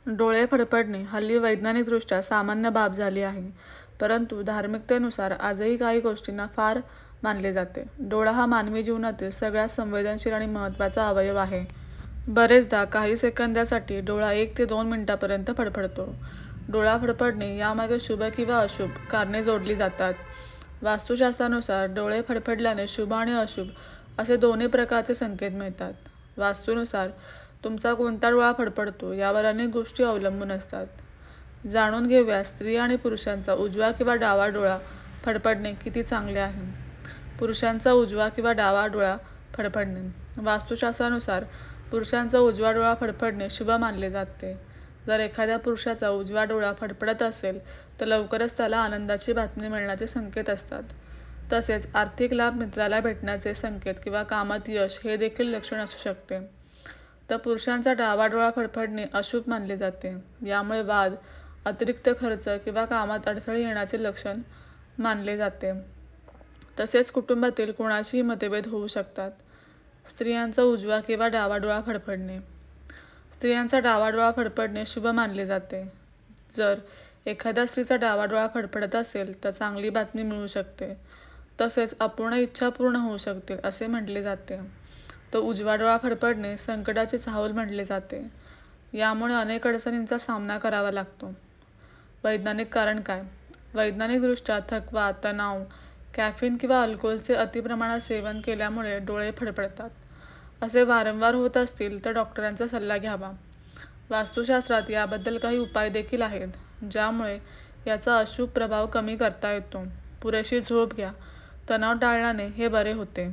डोळे फडफडणे हल्ली वैज्ञानिकदृष्ट्या सामान्य बाब झाली आहे, परंतु धार्मिकतेनुसार आजही काही गोष्टींना फार मानले जाते. डोळा हा मानवी जीवनातील सगळ्यात संवेदनशील आणि महत्त्वाचा अवयव आहे. बरेचदा काही सेकंदासाठी डोळा 1 ते 2 मिनिटांपर्यंत फडफडतो. डोळा फडफडणे यामागे शुभ किंवा अशुभ कारणे जोडली जातात. वास्तुशास्त्रानुसार डोळे फडफडल्याने शुभ आणि अशुभ असे दोन्ही प्रकारचे संकेत मिळतात. वास्तूनुसार तुमचा कोणता डोळा फडफडतो यावर अनेक गोष्टी अवलंबून असतात. जाणून घेऊया स्त्री आणि पुरुषांचा उजवा किंवा डावा डोळा फडफडणे किती चांगले आहे. पुरुषांचा उजवा किंवा डावा डोळा फडफडणे. वास्तुशास्त्रानुसार पुरुषांचा उजवा डोळा फडफडणे शुभ मानले जाते. जर एखाद्या पुरुषाचा उजवा डोळा फडफडत असेल तर लवकरच त्याला आनंदाची बातमी मिळण्याचे संकेत असतात. तसेच आर्थिक लाभ मित्राला भेटण्याचे संकेत किंवा कामात यश हे देखील लक्षण असू शकते. तर पुरुषांचा डावा डोळा फडफडणे अशुभ मानले जाते. यामुळे वाद, अतिरिक्त खर्च किंवा कामात अडथळे येण्याचे लक्षण मानले जाते. तसेच कुटुंबातील कोणाशीही मतभेद होऊ शकतात. स्त्रियांचा उजवा किंवा डावा डोळा फडफडणे. स्त्रियांचा डावा डोळा फडफडणे शुभ मानले जाते. जर एखाद्या स्त्रीचा डावा डोळा फडफडत असेल तर चांगली बातमी मिळू शकते. तसेच अपूर्ण इच्छा पूर्ण होऊ शकतील असे म्हटले जाते. तो उजवा डोळा फडफडणे संकटाचे चाहूल म्हटले जाते. यामुळे अनेक अडचणींचा सामना करावा लागतो. वैज्ञानिक कारण काय? वैज्ञानिकदृष्ट्या थकवा, तणाव, कॅफीन किंवा अल्कोहोलचे अतिप्रमाणात सेवन केल्यामुळे डोळे फडफडतात. असे वारंवार होत असतील तर डॉक्टरांचा सल्ला घ्यावा. वास्तुशास्त्रात याबद्दल काही उपाय देखील आहेत, ज्यामुळे याचा अशुभ प्रभाव कमी करता येतो. पुरेशी झोप घ्या. तणाव टाळल्याने हे बरे होते.